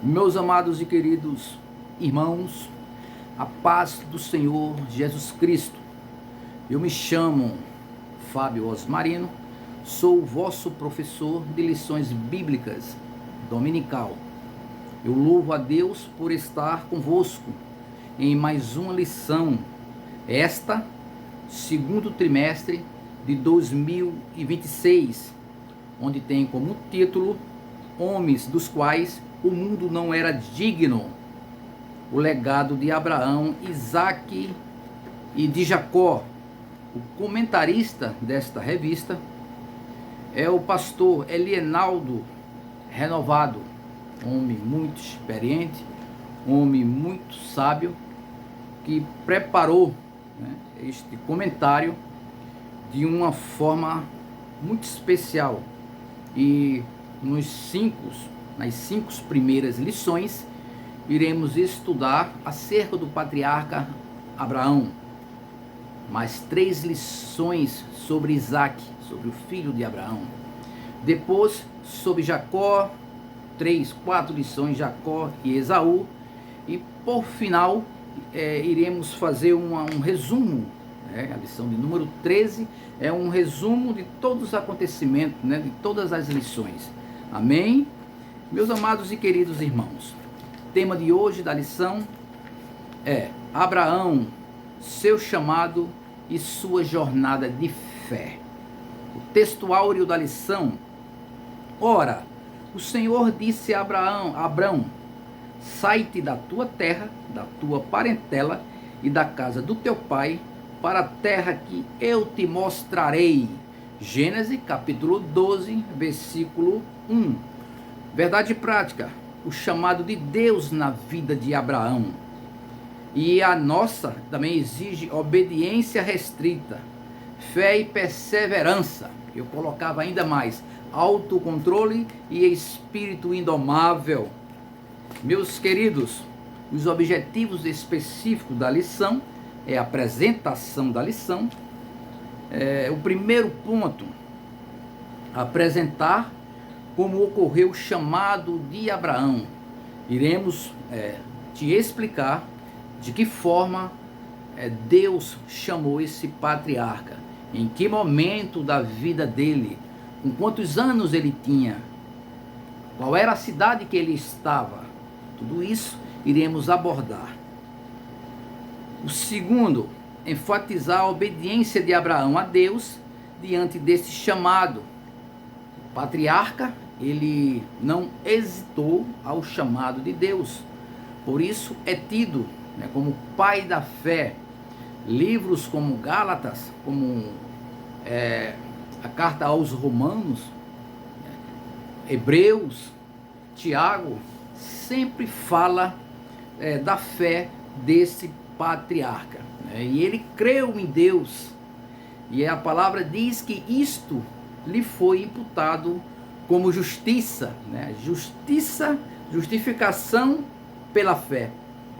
Meus amados e queridos irmãos, a paz do Senhor Jesus Cristo. Eu me chamo Fábio Osmarino, sou o vosso professor de lições bíblicas dominical. Eu louvo a Deus por estar convosco em mais uma lição, esta, segundo trimestre de 2026, onde tem como título Homens dos quais o mundo não era digno, o legado de Abraão, Isaque e de Jacó. O comentarista desta revista é o pastor Elienaldo Renovado, homem muito experiente, homem muito sábio, que preparou este comentário de uma forma muito especial. E nas cinco primeiras lições, iremos estudar acerca do patriarca Abraão. Mais 3 lições sobre Isaque, sobre o filho de Abraão. Depois, sobre Jacó, 4 lições, Jacó e Esaú. E, por final, iremos fazer um resumo. A lição de número 13 é um resumo de todos os acontecimentos, de todas as lições. Amém? Meus amados e queridos irmãos, o tema de hoje da lição é Abraão, seu chamado e sua jornada de fé. O texto áureo da lição: ora, o Senhor disse a Abraão, sai-te da tua terra, da tua parentela e da casa do teu pai, para a terra que eu te mostrarei. Gênesis capítulo 12, versículo 1. Verdade prática, o chamado de Deus na vida de Abraão. E a nossa também exige obediência restrita, fé e perseverança. Eu colocava ainda mais, autocontrole e espírito indomável. Meus queridos, os objetivos específicos da lição é a apresentação da lição. O primeiro ponto, apresentar como ocorreu o chamado de Abraão. Iremos te explicar de que forma Deus chamou esse patriarca, em que momento da vida dele, com quantos anos ele tinha, qual era a cidade que ele estava. Tudo isso iremos abordar. O segundo, enfatizar a obediência de Abraão a Deus diante desse chamado. O patriarca, ele não hesitou ao chamado de Deus. Por isso é tido como pai da fé. Livros como Gálatas, como a carta aos Romanos, Hebreus, Tiago, sempre fala da fé desse patriarca. E ele creu em Deus. E a palavra diz que isto lhe foi imputado como justiça. Justificação pela fé.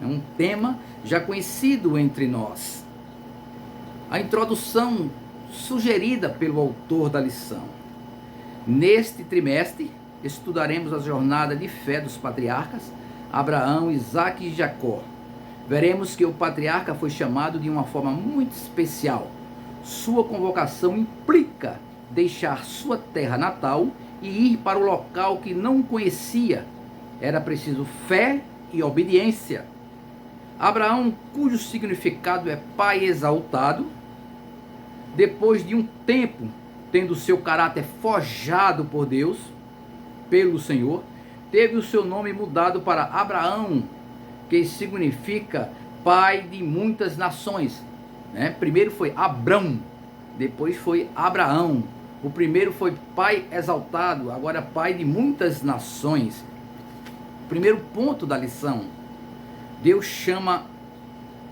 É um tema já conhecido entre nós. A introdução sugerida pelo autor da lição. Neste trimestre, estudaremos a jornada de fé dos patriarcas, Abraão, Isaque e Jacó. Veremos que o patriarca foi chamado de uma forma muito especial. Sua convocação implica deixar sua terra natal e ir para o local que não conhecia. Era preciso fé e obediência. Abraão, cujo significado é pai exaltado, depois de um tempo tendo seu caráter forjado por Deus, pelo Senhor, teve o seu nome mudado para Abraão, que significa pai de muitas nações. Primeiro foi Abrão, depois foi Abraão. O primeiro foi pai exaltado, agora pai de muitas nações. Primeiro ponto da lição: Deus chama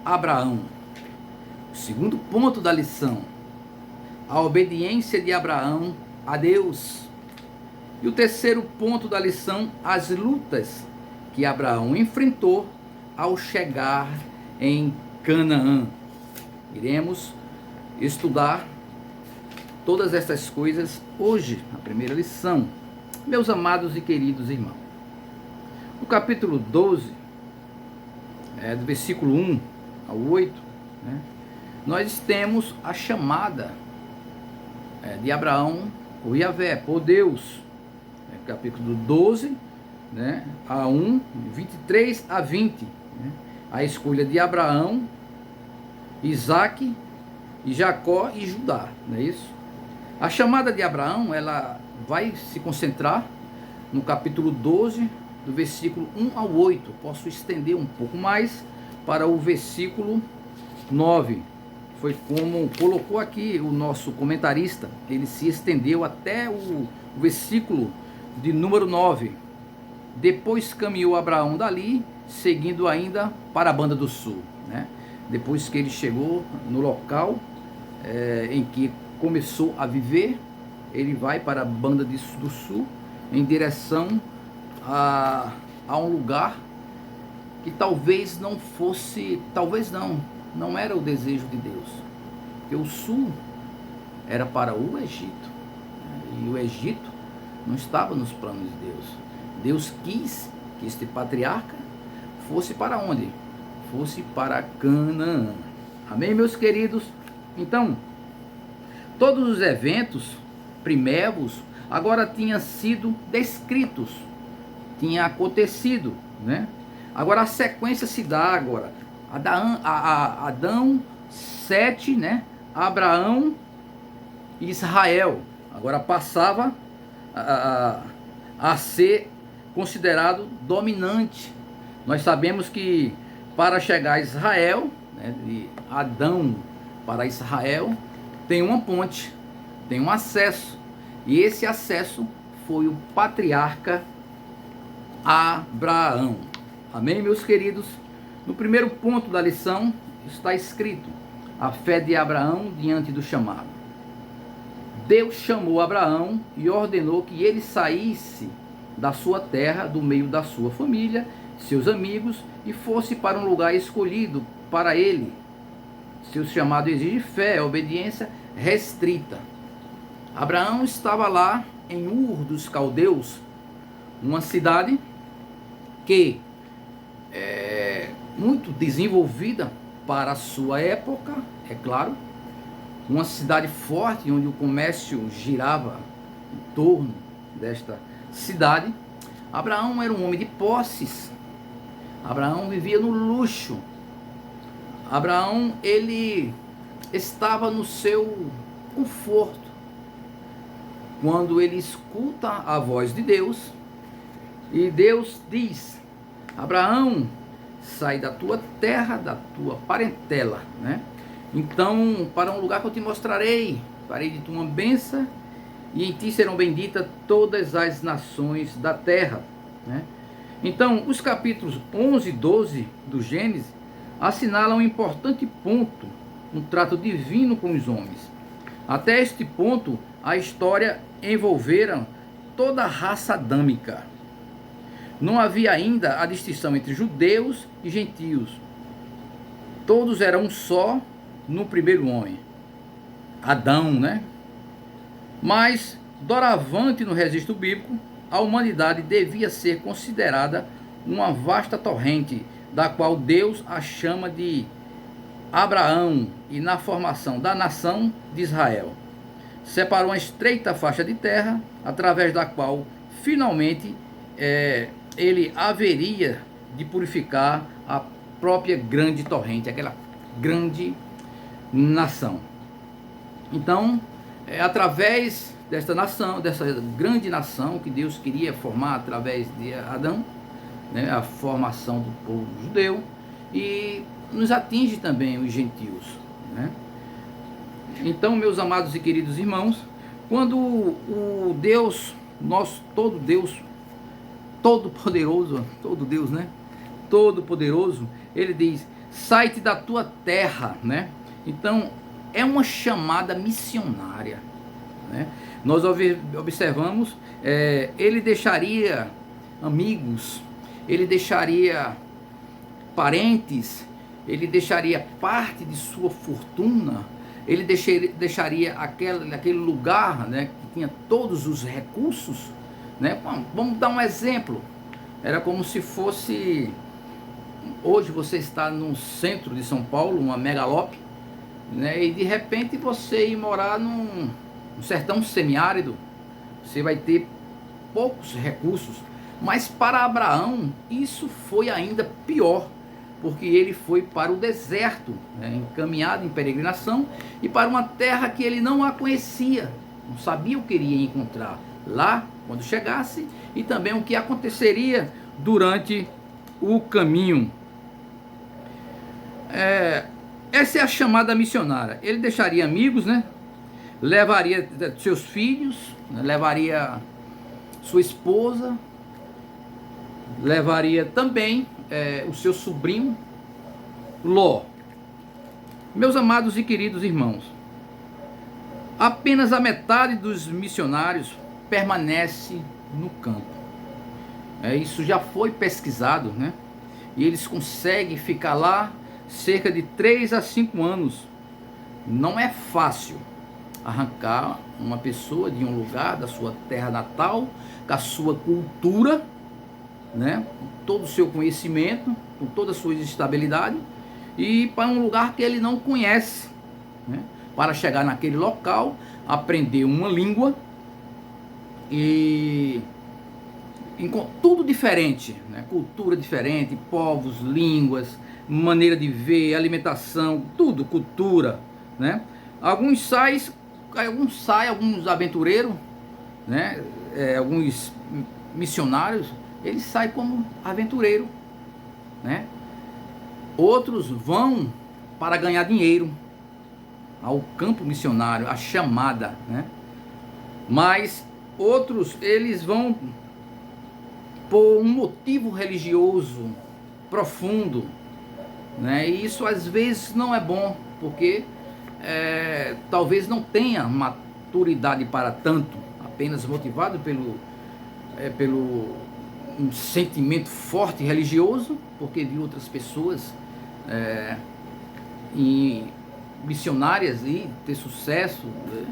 Abraão. O segundo ponto da lição: a obediência de Abraão a Deus. E o terceiro ponto da lição: as lutas que Abraão enfrentou ao chegar em Canaã. Iremos estudar todas essas coisas hoje, na primeira lição. Meus amados e queridos irmãos, No capítulo 12, do versículo 1 ao 8, né, nós temos a chamada de Abraão por Yahvé, por Deus. Capítulo 12, né, a 1, 23 a 20. Né, a escolha de Abraão, Isaque, e Jacó e Judá, não é isso? A chamada de Abraão, ela vai se concentrar no capítulo 12, do versículo 1 ao 8. Posso estender um pouco mais para o versículo 9. Foi como colocou aqui o nosso comentarista, ele se estendeu até o versículo de número 9. Depois caminhou Abraão dali, seguindo ainda para a banda do sul, né? Depois que ele chegou no local em que começou a viver, ele vai para a banda do sul, em direção a um lugar que talvez não fosse, não era o desejo de Deus, porque o sul era para o Egito, e o Egito não estava nos planos de Deus. Deus quis que este patriarca fosse para onde? Fosse para Canaã. Amém, meus queridos? Então, todos os eventos primevos agora tinham sido descritos, tinha acontecido, né? Agora a sequência se dá agora. Adão, Sete, né? Abraão e Israel. Agora passava a ser considerado dominante. Nós sabemos que para chegar a Israel, né, de Adão para Israel, tem uma ponte, tem um acesso. E esse acesso foi o patriarca Abraão. Amém, meus queridos? No primeiro ponto da lição está escrito: a fé de Abraão diante do chamado. Deus chamou Abraão e ordenou que ele saísse da sua terra, do meio da sua família, seus amigos, e fosse para um lugar escolhido para ele. Seu chamado exige fé, obediência restrita. Abraão estava lá em Ur dos Caldeus, uma cidade que é muito desenvolvida para a sua época, é claro, uma cidade forte onde o comércio girava em torno desta cidade. Abraão era um homem de posses. Abraão vivia no luxo. Abraão, ele estava no seu conforto. Quando ele escuta a voz de Deus, e Deus diz: Abraão, sai da tua terra, da tua parentela, né? Então, para um lugar que eu te mostrarei, farei de tu uma bênção, e em ti serão benditas todas as nações da terra, né? Então, os capítulos 11 e 12 do Gênesis assinalam um importante ponto no trato divino com os homens. Até este ponto, a história envolvera toda a raça adâmica. Não havia ainda a distinção entre judeus e gentios. Todos eram um só no primeiro homem, Adão, né? Mas, doravante no registro bíblico, a humanidade devia ser considerada uma vasta torrente, da qual Deus a chama de Abraão, e na formação da nação de Israel separou uma estreita faixa de terra, através da qual finalmente ele haveria de purificar a própria grande torrente, aquela grande nação. Então, através desta nação, dessa grande nação que Deus queria formar através de Adão, né, a formação do povo judeu, e nos atinge também os gentios, né? Então, meus amados e queridos irmãos, quando o Deus, nosso todo Deus, todo-poderoso, todo Deus, né? Todo-poderoso, ele diz: sai-te da tua terra, né? Então, é uma chamada missionária, né? Nós observamos, ele deixaria amigos, ele deixaria parentes, ele deixaria parte de sua fortuna, ele deixaria aquele lugar, né, que tinha todos os recursos, né? Vamos dar um exemplo. Era como se fosse, hoje você está no centro de São Paulo, uma megalópole, né? E de repente você ir morar num sertão semiárido, você vai ter poucos recursos. Mas para Abraão isso foi ainda pior, porque ele foi para o deserto, né, encaminhado em peregrinação, e para uma terra que ele não a conhecia, não sabia o que iria encontrar lá quando chegasse, e também o que aconteceria durante o caminho. Essa é a chamada missionária. Ele deixaria amigos, né? Levaria seus filhos, né? Levaria sua esposa, levaria também o seu sobrinho Ló. Meus amados e queridos irmãos, apenas a metade dos missionários permanece no campo. Isso já foi pesquisado, né? E eles conseguem ficar lá cerca de 3 a 5 anos. Não é fácil arrancar uma pessoa de um lugar, da sua terra natal, com a sua cultura, né, com todo o seu conhecimento, com toda a sua estabilidade, e para um lugar que ele não conhece, né, para chegar naquele local, aprender uma língua e tudo diferente, né, cultura diferente, povos, línguas, maneira de ver, alimentação, tudo, cultura, né? Alguns aventureiros, né, alguns missionários, eles saem como aventureiro, né? Outros vão para ganhar dinheiro ao campo missionário, a chamada, né? Mas outros, eles vão por um motivo religioso profundo, né? E isso às vezes não é bom, porque talvez não tenha maturidade para tanto, apenas motivado pelo um sentimento forte religioso, porque vi outras pessoas missionárias e ter sucesso, né?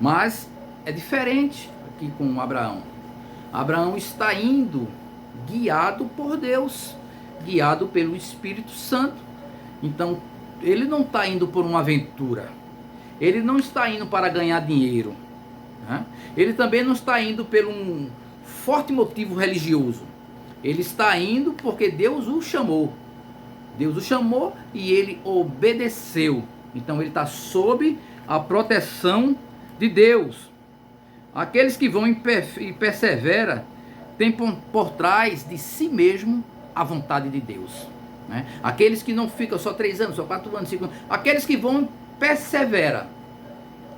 Mas é diferente aqui com Abraão. Abraão está indo guiado por Deus, guiado pelo Espírito Santo. Então ele não está indo por uma aventura, ele não está indo para ganhar dinheiro, né? Ele também não está indo por um forte motivo religioso. Ele está indo porque Deus o chamou. Deus o chamou e ele obedeceu. Então ele está sob a proteção de Deus. Aqueles que vão e perseveram têm por trás de si mesmo a vontade de Deus, né? Aqueles que não ficam só 3 anos, só 4 anos, 5 anos, aqueles que vão perseverar,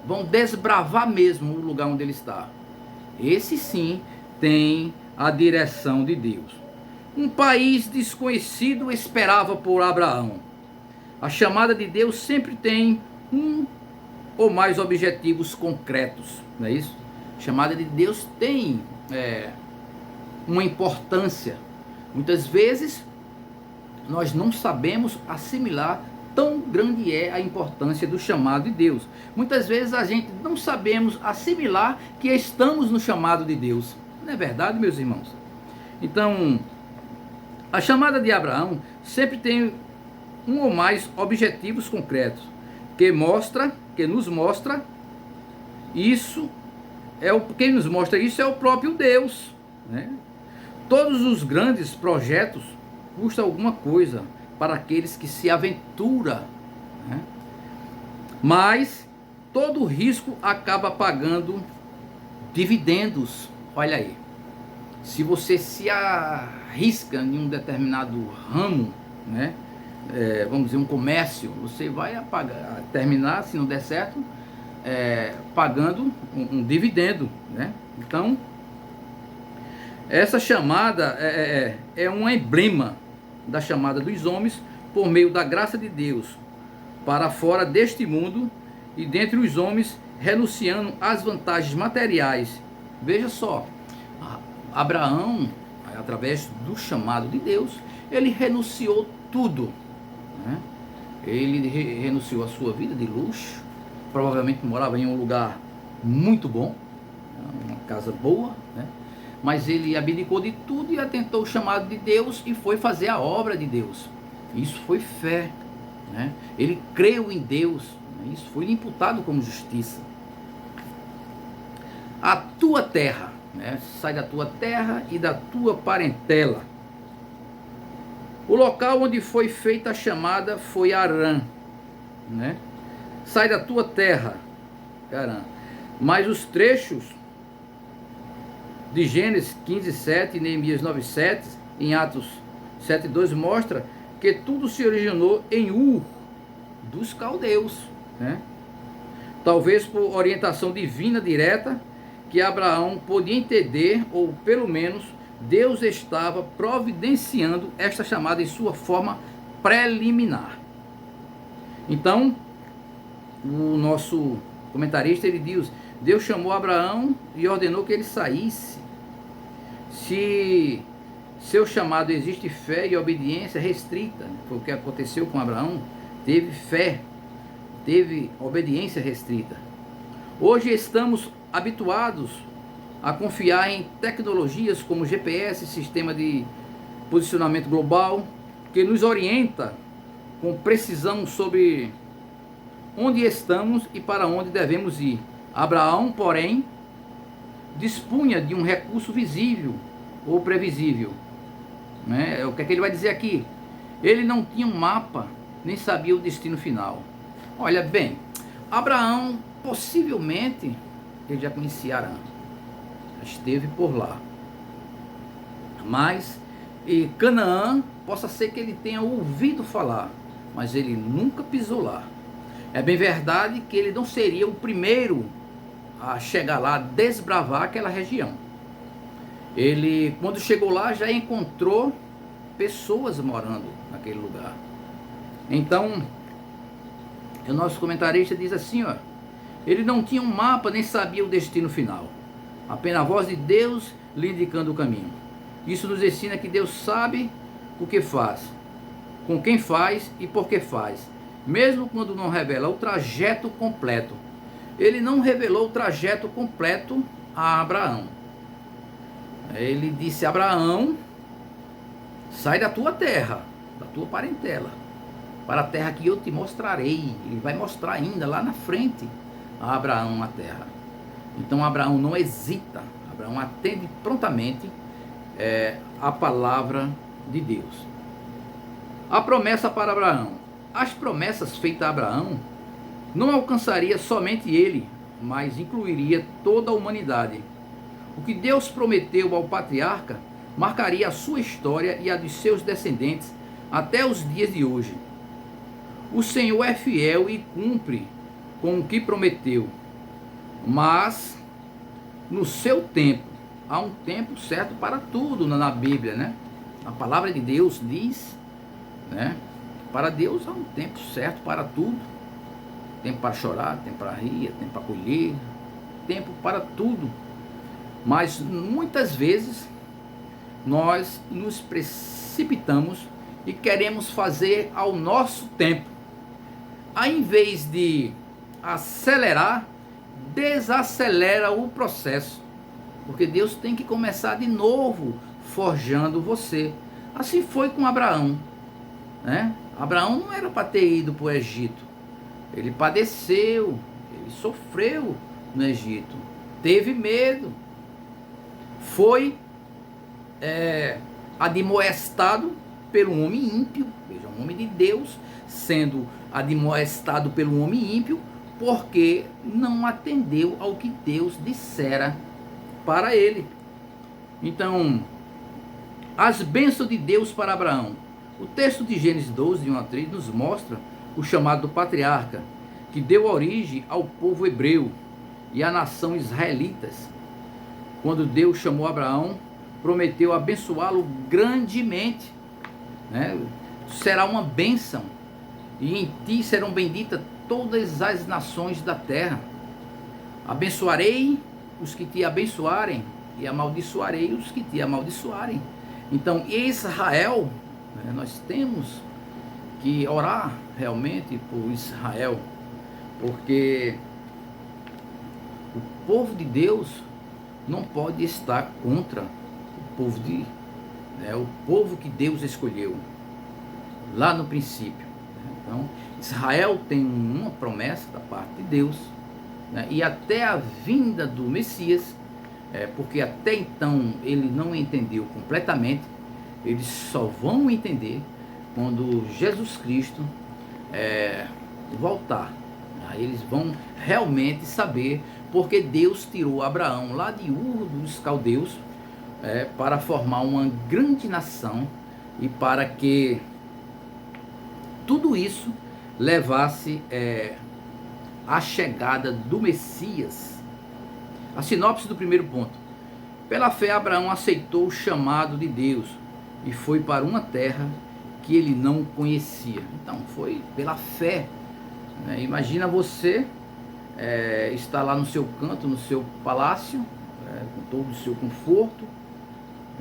vão desbravar mesmo o lugar onde ele está. Esse sim tem a direção de Deus. Um país desconhecido esperava por Abraão. A chamada de Deus sempre tem um ou mais objetivos concretos, não é isso? A chamada de Deus tem uma importância. Muitas vezes nós não sabemos assimilar tão grande é a importância do chamado de Deus. Muitas vezes a gente não sabemos assimilar que estamos no chamado de Deus. Não é verdade, meus irmãos? Então, a chamada de Abraão sempre tem um ou mais objetivos concretos, que nos mostra isso, quem nos mostra isso é o próprio Deus, né? Todos os grandes projetos custam alguma coisa para aqueles que se aventuram, né? Mas todo risco acaba pagando dividendos. Olha aí, se você se arrisca em um determinado ramo, né, vamos dizer um comércio, você vai terminar, se não der certo, pagando um dividendo, né? Então essa chamada é um emblema da chamada dos homens por meio da graça de Deus para fora deste mundo e dentre os homens, renunciando às vantagens materiais. Veja só, Abraão, através do chamado de Deus, ele renunciou tudo, né? Ele renunciou a sua vida de luxo, provavelmente morava em um lugar muito bom, uma casa boa, né? mas ele abdicou de tudo e atentou o chamado de Deus e foi fazer a obra de Deus. Isso foi fé, né? Ele creu em Deus, né? Isso foi lhe imputado como justiça. A tua terra, né? Sai da tua terra e da tua parentela. O local onde foi feita a chamada foi Harã, né? Sai da tua terra, Harã. Mas os trechos de Gênesis 15:7 e Neemias 9:7, em Atos 7:2, mostra que tudo se originou em Ur dos caldeus, né? Talvez por orientação divina direta, que Abraão podia entender, ou pelo menos Deus estava providenciando esta chamada em sua forma preliminar. Então, o nosso comentarista, ele diz: Deus chamou Abraão e ordenou que ele saísse. Se seu chamado existe fé e obediência restrita, foi o que aconteceu com Abraão, teve fé, teve obediência restrita. Hoje estamos habituados a confiar em tecnologias como GPS, sistema de posicionamento global, que nos orienta com precisão sobre onde estamos e para onde devemos ir. Abraão, porém, dispunha de um recurso visível ou previsível, né? O que é que ele vai dizer aqui? Ele não tinha um mapa, nem sabia o destino final. Olha bem, Abraão possivelmente ele já conhecia Harã, esteve por lá, mas Canaã possa ser que ele tenha ouvido falar, mas ele nunca pisou lá. É bem verdade que ele não seria o primeiro a chegar lá, a desbravar aquela região. Ele, quando chegou lá, já encontrou pessoas morando naquele lugar. Então, o nosso comentarista diz assim, ó: ele não tinha um mapa, nem sabia o destino final. Apenas a voz de Deus lhe indicando o caminho. Isso nos ensina que Deus sabe o que faz, com quem faz e por que faz, mesmo quando não revela o trajeto completo. Ele não revelou o trajeto completo a Abraão. Ele disse: Abraão, sai da tua terra, da tua parentela, para a terra que eu te mostrarei. Ele vai mostrar ainda lá na frente a Abraão a terra. Então Abraão não hesita, Abraão atende prontamente a palavra de Deus. A promessa para Abraão. As promessas feitas a Abraão não alcançaria somente ele, mas incluiria toda a humanidade. O que Deus prometeu ao patriarca marcaria a sua história e a de seus descendentes até os dias de hoje. O Senhor é fiel e cumpre com o que prometeu, mas no seu tempo. Há um tempo certo para tudo na Bíblia, né? A palavra de Deus diz, né? Para Deus há um tempo certo para tudo. Tempo para chorar, tempo para rir, tempo para colher, tempo para tudo. Mas muitas vezes nós nos precipitamos e queremos fazer ao nosso tempo. Ao invés de acelerar, desacelera o processo. Porque Deus tem que começar de novo forjando você. Assim foi com Abraão, né? Abraão não era para ter ido para o Egito. Ele padeceu, ele sofreu no Egito, teve medo, foi admoestado pelo homem ímpio. Veja, um homem de Deus sendo admoestado pelo homem ímpio, porque não atendeu ao que Deus dissera para ele. Então, as bênçãos de Deus para Abraão. O texto de Gênesis 12, 1-3, nos mostra o chamado do patriarca, que deu origem ao povo hebreu e à nação israelitas. Quando Deus chamou Abraão, prometeu abençoá-lo grandemente, né? Será uma bênção, e em ti serão benditas todas as nações da terra. Abençoarei os que te abençoarem, e amaldiçoarei os que te amaldiçoarem. Então, Israel, né, nós temos que orar realmente por Israel, porque o povo de Deus não pode estar contra o povo o povo que Deus escolheu lá no princípio. Então, Israel tem uma promessa da parte de Deus, né? E até a vinda do Messias, porque até então ele não entendeu completamente, eles só vão entender quando Jesus Cristo voltar. Aí eles vão realmente saber porque Deus tirou Abraão lá de Ur dos Caldeus para formar uma grande nação e para que tudo isso levasse à chegada do Messias. A sinopse do primeiro ponto. Pela fé, Abraão aceitou o chamado de Deus e foi para uma terra que ele não conhecia. Então, foi pela fé. Né? Imagina você estar lá no seu canto, no seu palácio, com todo o seu conforto,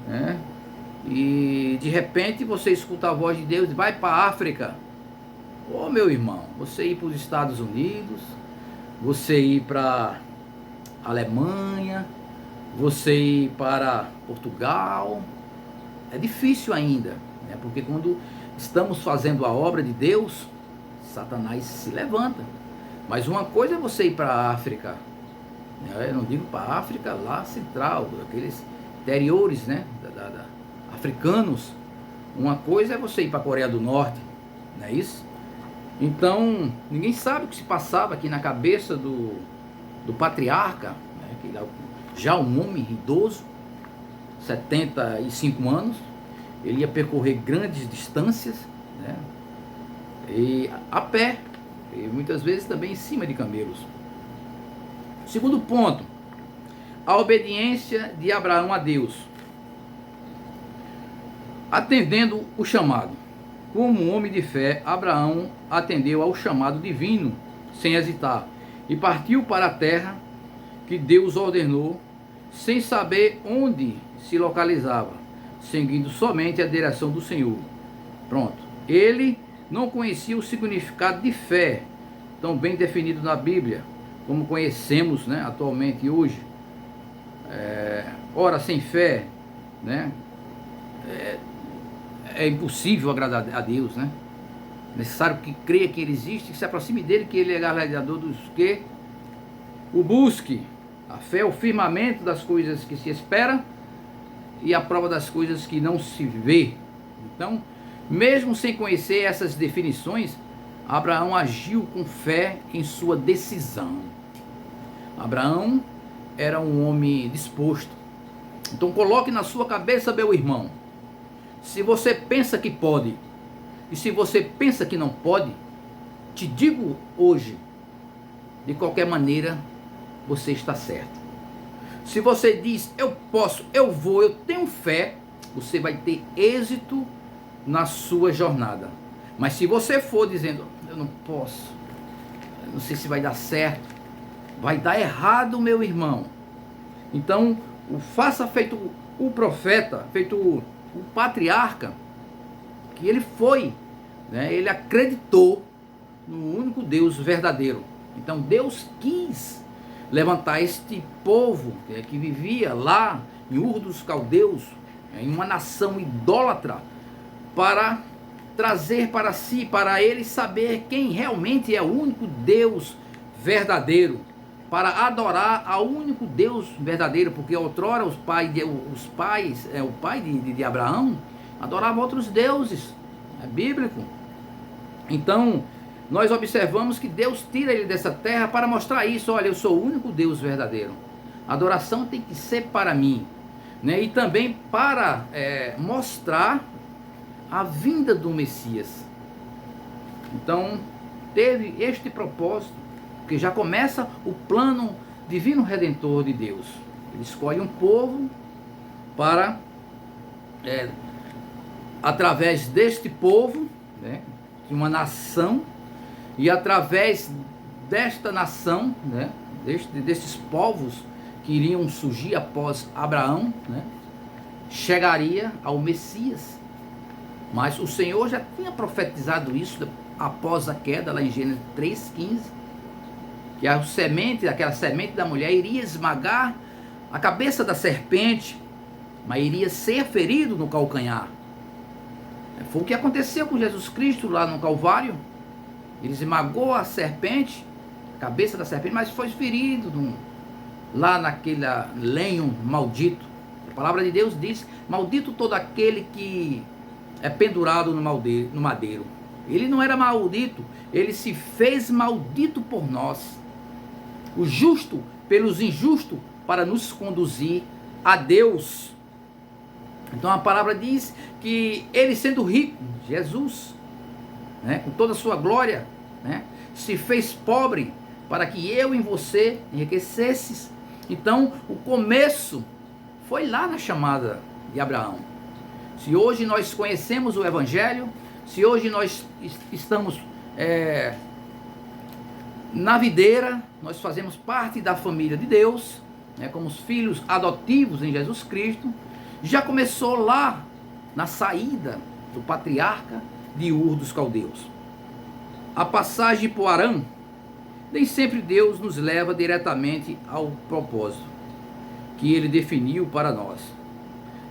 né? E de repente você escuta a voz de Deus e vai para a África. Ô meu irmão, você ir para os Estados Unidos, você ir para a Alemanha, você ir para Portugal, é difícil ainda, né? Porque quando estamos fazendo a obra de Deus, Satanás se levanta. Mas uma coisa é você ir para a África, né? Eu não digo para a África lá central, aqueles interiores, né? Africanos. Uma coisa é você ir para a Coreia do Norte, não é isso? Então, ninguém sabe o que se passava aqui na cabeça do patriarca, né? Que já um homem idoso, 75 anos, ele ia percorrer grandes distâncias, né? E a pé, e muitas vezes também em cima de camelos. Segundo ponto, a obediência de Abraão a Deus. Atendendo o chamado. Como um homem de fé, Abraão atendeu ao chamado divino sem hesitar e partiu para a terra que Deus ordenou, sem saber onde se localizava, seguindo somente a direção do Senhor. Pronto. Ele não conhecia o significado de fé, tão bem definido na Bíblia, como conhecemos, né, atualmente hoje. Ora, sem fé, né, é impossível agradar a Deus, né? É necessário que creia que Ele existe, que se aproxime dEle, que Ele é galardoador dos que o busque. A fé é o firmamento das coisas que se espera e a prova das coisas que não se vê. Então, mesmo sem conhecer essas definições, Abraão agiu com fé em sua decisão. Abraão era um homem disposto. Então coloque na sua cabeça, meu irmão, se você pensa que pode e se você pensa que não pode, te digo hoje, de qualquer maneira, você está certo. Se você diz, eu posso, eu vou, eu tenho fé, você vai ter êxito na sua jornada. Mas se você for dizendo, eu não posso, eu não sei se vai dar certo, vai dar errado, meu irmão. Então, faça feito o profeta, feito o patriarca, que ele foi, né? Ele acreditou no único Deus verdadeiro. Então Deus quis levantar este povo que vivia lá em Ur dos Caldeus, em uma nação idólatra, para trazer para si, para eles saber quem realmente é o único Deus verdadeiro, para adorar ao único Deus verdadeiro, porque outrora o pai de Abraão adorava outros deuses, é bíblico. Então, nós observamos que Deus tira ele dessa terra para mostrar isso, olha, eu sou o único Deus verdadeiro, a adoração tem que ser para mim, né? E também para mostrar a vinda do Messias. Então, teve este propósito, porque já começa o plano divino redentor de Deus. Ele escolhe um povo para, através deste povo, né, de uma nação, e através desta nação, né, destes povos que iriam surgir após Abraão, né, chegaria ao Messias. Mas o Senhor já tinha profetizado isso após a queda, lá em Gênesis 3,15, que aquela semente da mulher iria esmagar a cabeça da serpente, mas iria ser ferido no calcanhar. Foi o que aconteceu com Jesus Cristo lá no Calvário. Ele esmagou a serpente, a cabeça da serpente, mas foi ferido lá naquele lenho maldito. A palavra de Deus diz: maldito todo aquele que é pendurado no madeiro. Ele não era maldito, ele se fez maldito por nós. O justo pelos injustos, para nos conduzir a Deus. Então a palavra diz que ele, sendo rico, Jesus, né, com toda a sua glória, né, se fez pobre para que eu e você enriquecesses. Então o começo foi lá na chamada de Abraão. Se hoje nós conhecemos o Evangelho, se hoje nós estamos na videira, nós fazemos parte da família de Deus, né, como os filhos adotivos em Jesus Cristo, já começou lá na saída do patriarca de Ur dos Caldeus. A passagem por Harã, nem sempre Deus nos leva diretamente ao propósito que ele definiu para nós.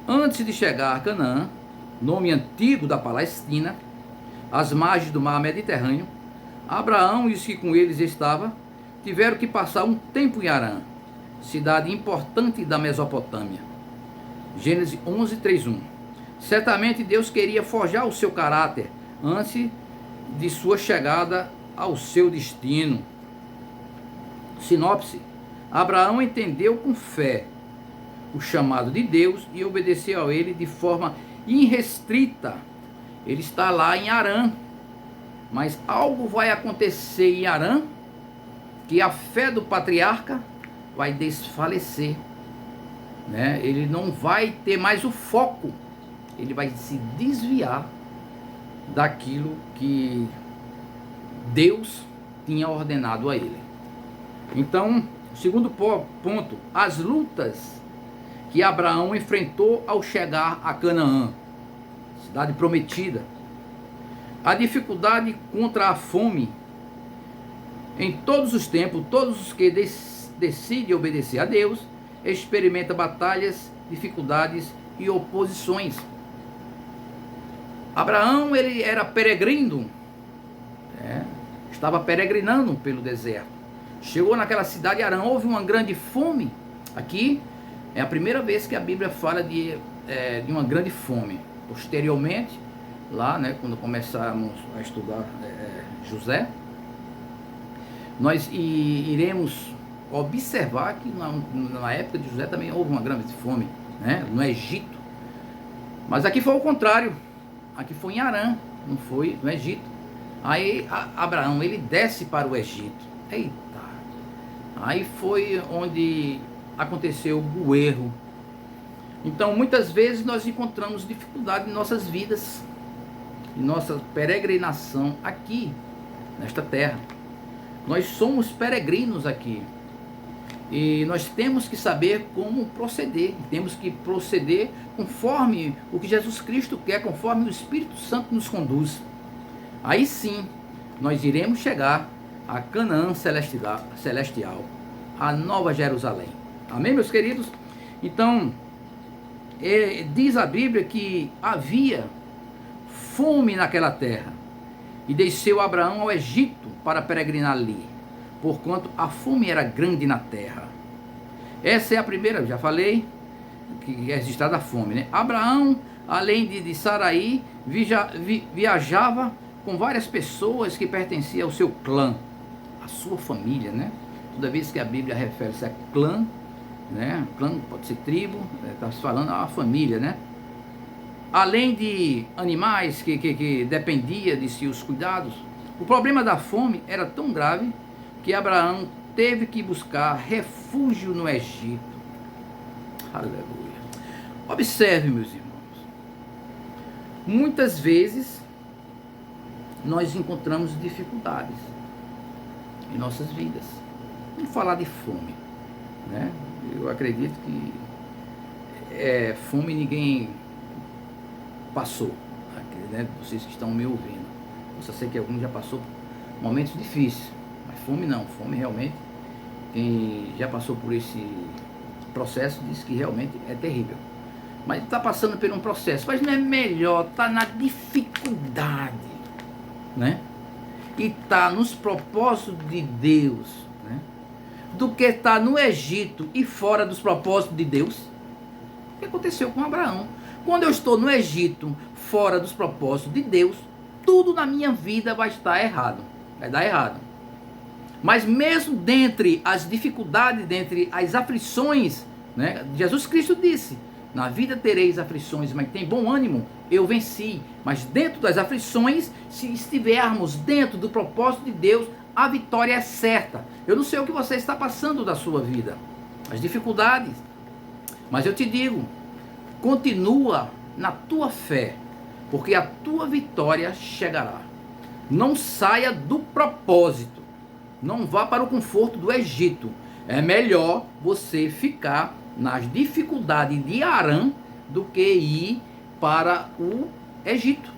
Antes de chegar a Canaã, nome antigo da Palestina, às margens do mar Mediterrâneo, Abraão e os que com eles estavam tiveram que passar um tempo em Harã, cidade importante da Mesopotâmia. Gênesis 11, 3:1. Certamente Deus queria forjar o seu caráter antes de sua chegada ao seu destino. Sinopse: Abraão entendeu com fé o chamado de Deus e obedeceu a ele de forma irrestrita. Ele está lá em Harã, mas algo vai acontecer em Harã que a fé do patriarca vai desfalecer, né? Ele não vai ter mais o foco, ele vai se desviar daquilo que Deus tinha ordenado a ele. Então, segundo ponto, as lutas que Abraão enfrentou ao chegar a Canaã, cidade prometida. A dificuldade contra a fome. Em todos os tempos, todos os que decidem obedecer a Deus experimentam batalhas, dificuldades e oposições. Abraão, ele era peregrino, estava peregrinando pelo deserto. Chegou naquela cidade de Harã, houve uma grande fome. Aqui é a primeira vez que a Bíblia fala de uma grande fome. Posteriormente, lá, né, quando começarmos a estudar José, nós iremos observar que na época de José também houve uma grande fome, né, no Egito. Mas aqui foi o contrário. Aqui foi em Harã, não foi no Egito. Aí Abraão, ele desce para o Egito. Eita! Aí foi onde aconteceu o erro. Então, muitas vezes nós encontramos dificuldade em nossas vidas, em nossa peregrinação aqui, nesta terra. Nós somos peregrinos aqui. E nós temos que saber como proceder. Temos que proceder conforme o que Jesus Cristo quer, conforme o Espírito Santo nos conduz. Aí sim, nós iremos chegar a Canaã celestial, a Nova Jerusalém. Amém, meus queridos? Então, diz a Bíblia que havia fome naquela terra. E desceu Abraão ao Egito para peregrinar ali, porquanto a fome era grande na terra. Essa é a primeira, já falei, que é registrada a fome, né? Abraão, além de Saraí, viajava com várias pessoas que pertenciam ao seu clã, a sua família, né? Toda vez que a Bíblia refere-se a clã, né? Clã pode ser tribo, está se falando a família, né? Além de animais que dependia de seus cuidados, o problema da fome era tão grave que Abraão teve que buscar refúgio no Egito. Aleluia. Observe, meus irmãos. Muitas vezes nós encontramos dificuldades em nossas vidas. Vamos falar de fome, né? Eu acredito que fome ninguém passou, né? Vocês que estão me ouvindo. Eu só sei que alguns já passou momentos difíceis, mas fome não. Fome realmente, quem já passou por processo diz que realmente é terrível. Mas está passando por um processo. Mas não é melhor estar na dificuldade, né? E estar nos propósitos de Deus, né? Do que estar no Egito e fora dos propósitos de Deus? O que aconteceu com Abraão? Quando eu estou no Egito, fora dos propósitos de Deus, tudo na minha vida vai estar errado. Vai dar errado. Mas mesmo dentre as dificuldades, dentre as aflições, né? Jesus Cristo disse: na vida tereis aflições, mas tem bom ânimo, eu venci. Mas dentro das aflições, se estivermos dentro do propósito de Deus, a vitória é certa. Eu não sei o que você está passando da sua vida, as dificuldades, mas eu te digo, continua na tua fé, porque a tua vitória chegará. Não saia do propósito, não vá para o conforto do Egito. É melhor você ficar nas dificuldades de Arã do que ir para o Egito.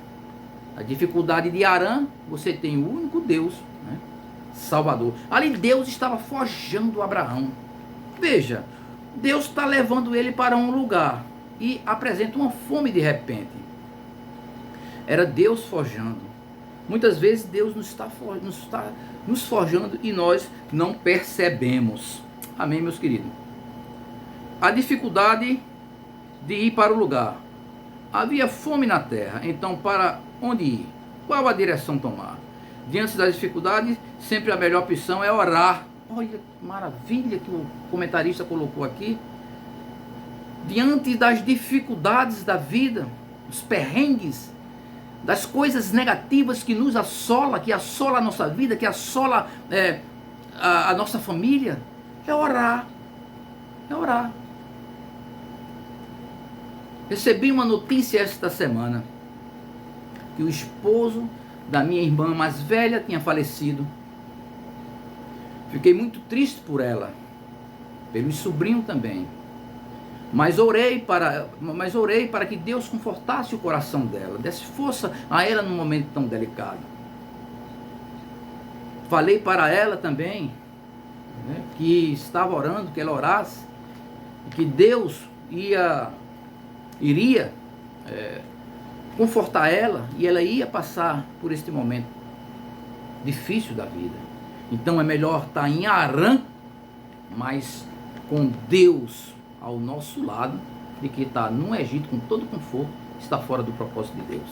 A dificuldade de Arã, você tem o único Deus, né, Salvador. Ali Deus estava forjando Abraão. Veja, Deus está levando ele para um lugar e apresenta uma fome de repente. Era Deus forjando. Muitas vezes Deus nos está nos forjando e nós não percebemos. Amém, meus queridos? A dificuldade de ir para o lugar. Havia fome na terra, então para onde ir? Qual a direção tomar? Diante das dificuldades, sempre a melhor opção é orar. Olha que maravilha que o comentarista colocou aqui. Diante das dificuldades da vida, os perrengues, das coisas negativas que nos assola, que assola a nossa vida, que assola a nossa família, é orar. É orar. Recebi uma notícia esta semana, que o esposo da minha irmã mais velha tinha falecido. Fiquei muito triste por ela, pelo sobrinho também. Mas orei para que Deus confortasse o coração dela, desse força a ela num momento tão delicado. Falei para ela também, né, que estava orando, que ela orasse, que Deus iria confortar ela e ela ia passar por este momento difícil da vida. Então é melhor estar em Arã, mas com Deus ao nosso lado, de que estar no Egito com todo conforto, está fora do propósito de Deus.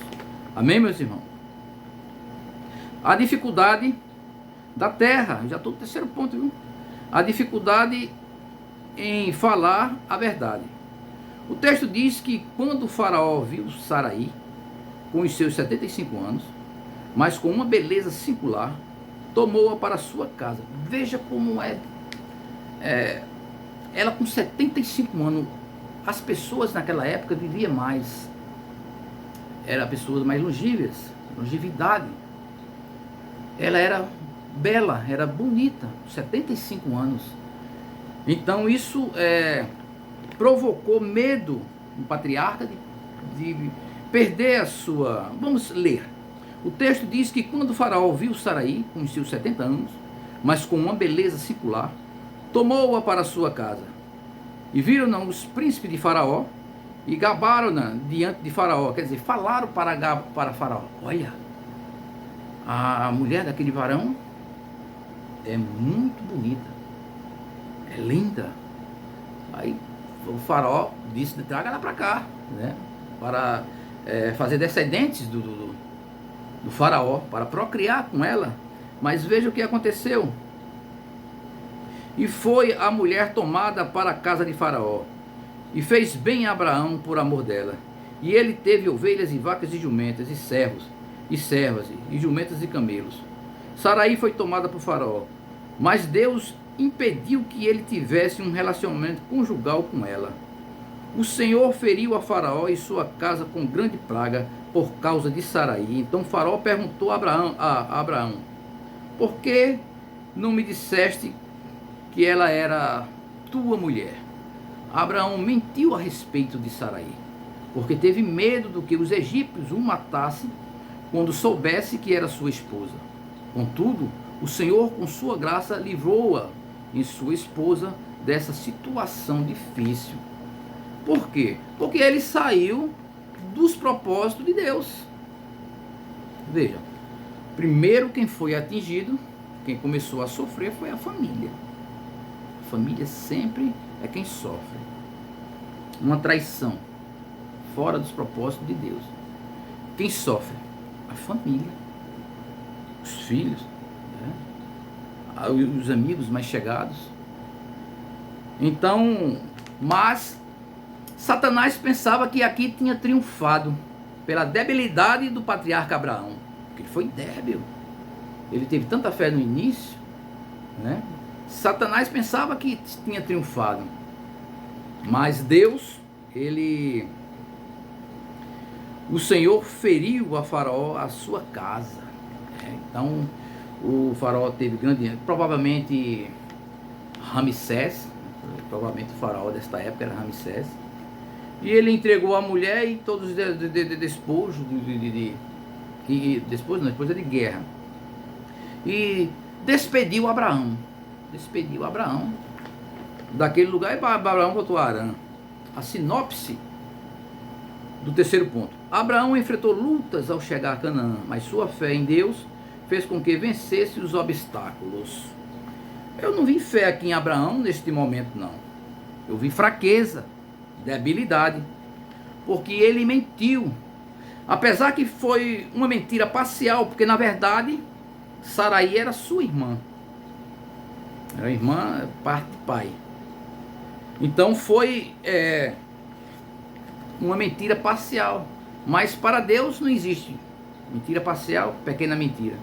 Amém, meus irmãos? A dificuldade da terra, já estou no terceiro ponto, viu? A dificuldade em falar a verdade. O texto diz que quando o faraó viu Saraí, com os seus 75 anos, mas com uma beleza singular, tomou-a para sua casa. Veja como ela com 75 anos, as pessoas naquela época viviam mais. Eram pessoas mais longevas, longevidade. Ela era bela, era bonita, 75 anos. Então isso provocou medo no patriarca de perder a sua... Vamos ler. O texto diz que quando o faraó viu Saraí, com os seus 70 anos, mas com uma beleza singular, tomou-a para sua casa. E viram-na os príncipes de Faraó e gabaram-na diante de Faraó. Quer dizer, falaram para Faraó: olha, a mulher daquele varão é muito bonita, é linda. Aí o Faraó disse: traga ela para cá, né, para fazer descendentes do Faraó, para procriar com ela. Mas veja o que aconteceu. E foi a mulher tomada para a casa de Faraó, e fez bem a Abraão por amor dela. E ele teve ovelhas e vacas e jumentas, e servos, e servas, e jumentas e camelos. Saraí foi tomada por Faraó, mas Deus impediu que ele tivesse um relacionamento conjugal com ela. O Senhor feriu a Faraó e sua casa com grande praga por causa de Saraí. Então Faraó perguntou a Abraão: por que não me disseste que ela era tua mulher? Abraão mentiu a respeito de Saraí, porque teve medo do que os egípcios o matassem quando soubesse que era sua esposa. Contudo, o Senhor, com sua graça, livrou-a e sua esposa dessa situação difícil. Por quê? Porque ele saiu dos propósitos de Deus. Veja, primeiro quem foi atingido, quem começou a sofrer foi a família. A família sempre é quem sofre. Uma traição fora dos propósitos de Deus. Quem sofre? A família, os filhos, né? Os amigos mais chegados. Então, mas Satanás pensava que aqui tinha triunfado pela debilidade do patriarca Abraão, porque ele foi débil. Ele teve tanta fé no início, né? Satanás pensava que tinha triunfado, mas Deus, o Senhor feriu a Faraó a sua casa. Então o Faraó teve grande, provavelmente Ramsés, provavelmente o Faraó desta época era Ramsés, e ele entregou a mulher e todos os despojos depois de guerra, e despediu Abraão daquele lugar, e Abraão voltou a Harã. A sinopse do terceiro ponto: Abraão enfrentou lutas ao chegar a Canaã, mas sua fé em Deus fez com que vencesse os obstáculos. Eu não vi fé aqui em Abraão neste momento, não. Eu vi fraqueza, debilidade, porque ele mentiu. Apesar que foi uma mentira parcial, porque na verdade Sarai era sua irmã. Era irmã parte de pai. Então foi uma mentira parcial. Mas para Deus não existe mentira parcial, pequena mentira,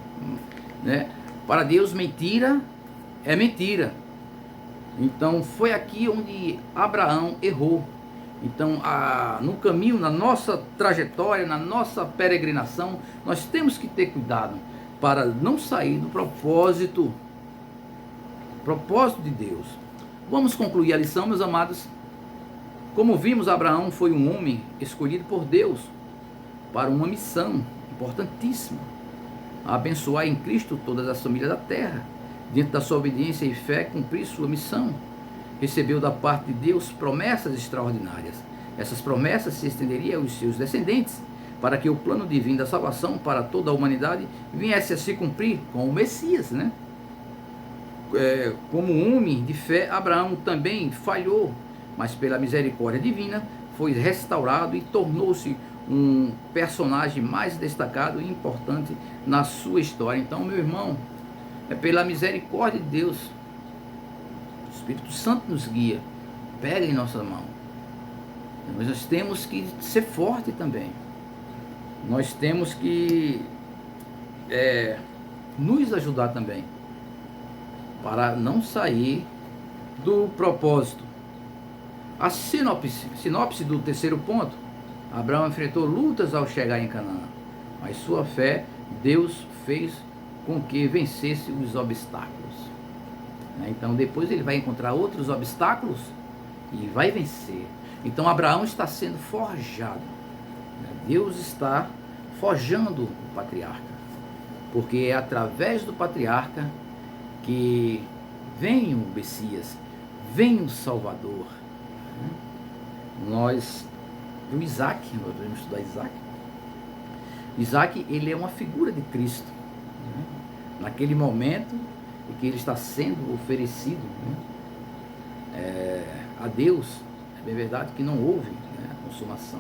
né? Para Deus mentira é mentira. Então foi aqui onde Abraão errou. Então no caminho, na nossa trajetória, na nossa peregrinação, nós temos que ter cuidado para não sair do propósito de Deus. Vamos concluir a lição, meus amados. Como vimos, Abraão foi um homem escolhido por Deus para uma missão importantíssima: abençoar em Cristo todas as famílias da terra. Diante da sua obediência e fé, cumprir sua missão. Recebeu da parte de Deus promessas extraordinárias. Essas promessas se estenderiam aos seus descendentes, para que o plano divino da salvação para toda a humanidade viesse a se cumprir com o Messias, né? Como homem de fé, Abraão também falhou, mas pela misericórdia divina foi restaurado e tornou-se um personagem mais destacado e importante na sua história. Então, meu irmão, é pela misericórdia de Deus. O Espírito Santo nos guia, pega em nossa mão. Mas nós temos que ser forte também. Nós temos que nos ajudar também, para não sair do propósito. A sinopse do terceiro ponto: Abraão enfrentou lutas ao chegar em Canaã, mas sua fé, Deus fez com que vencesse os obstáculos. Então depois ele vai encontrar outros obstáculos e vai vencer. Então Abraão está sendo forjado. Deus está forjando o patriarca, porque é através do patriarca que vem o Messias, vem o Salvador. O Isaac, nós vamos estudar Isaac. Isaac, ele é uma figura de Cristo, né? Naquele momento em que ele está sendo oferecido, né, a Deus, é bem verdade que não houve, né, a consumação,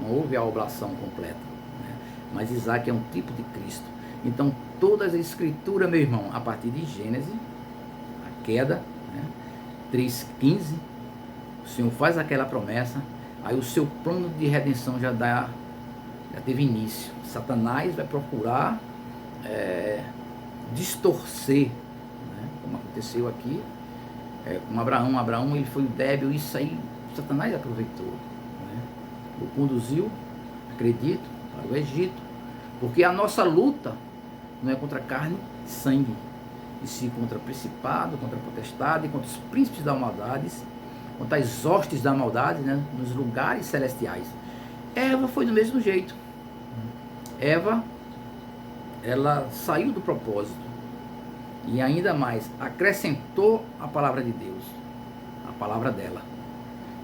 não houve a oblação completa, né? Mas Isaac é um tipo de Cristo. Então toda a escritura, meu irmão, a partir de Gênesis, a queda, né, 3:15, o Senhor faz aquela promessa, aí o seu plano de redenção já teve início. Satanás vai procurar distorcer, né, como aconteceu aqui com Abraão. Abraão, ele foi débil, isso aí Satanás aproveitou, né? O conduziu, acredito, para o Egito, porque a nossa luta não é contra carne e sangue, e sim contra principado, contra potestade, contra os príncipes da maldade, contra as hostes da maldade, né, nos lugares celestiais. Eva foi do mesmo jeito. Eva, ela saiu do propósito e ainda mais acrescentou a palavra de Deus. palavra dela.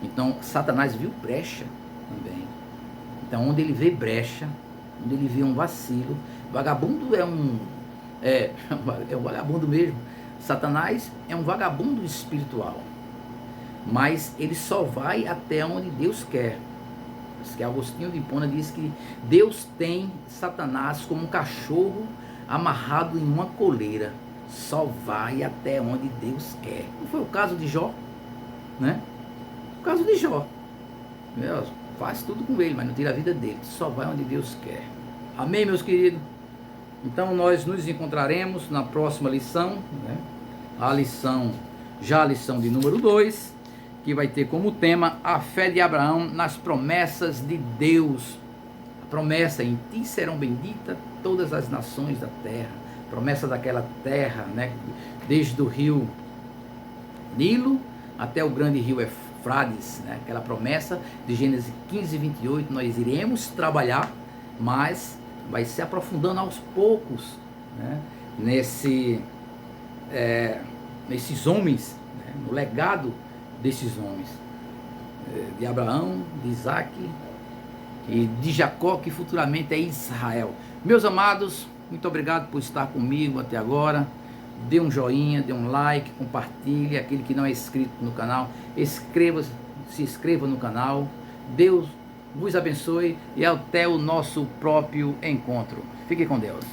Então, Satanás viu brecha também. Então, onde ele vê brecha, onde ele vê um vacilo, vagabundo é um vagabundo mesmo. Satanás é um vagabundo espiritual, mas ele só vai até onde Deus quer. Diz que Agostinho de Hipona diz que Deus tem Satanás como um cachorro amarrado em uma coleira, só vai até onde Deus quer. Não foi o caso de Jó, né? O caso de Jó, Deus faz tudo com ele, mas não tira a vida dele, só vai onde Deus quer. Amém, meus queridos? Então nós nos encontraremos na próxima lição, né? A lição de número 2, que vai ter como tema a fé de Abraão nas promessas de Deus. A promessa: em ti serão benditas todas as nações da terra. Promessa daquela terra, né? Desde o rio Nilo até o grande rio Eufrates, né? Aquela promessa de Gênesis 15, 28, nós iremos trabalhar, mas vai se aprofundando aos poucos, né? Nesses homens, né? No legado desses homens, de Abraão, de Isaac e de Jacó, que futuramente é Israel. Meus amados, muito obrigado por estar comigo até agora. Dê um joinha, dê um like, compartilhe. Aquele que não é inscrito no canal, se inscreva no canal. Deus vos abençoe e até o nosso próprio encontro. Fique com Deus.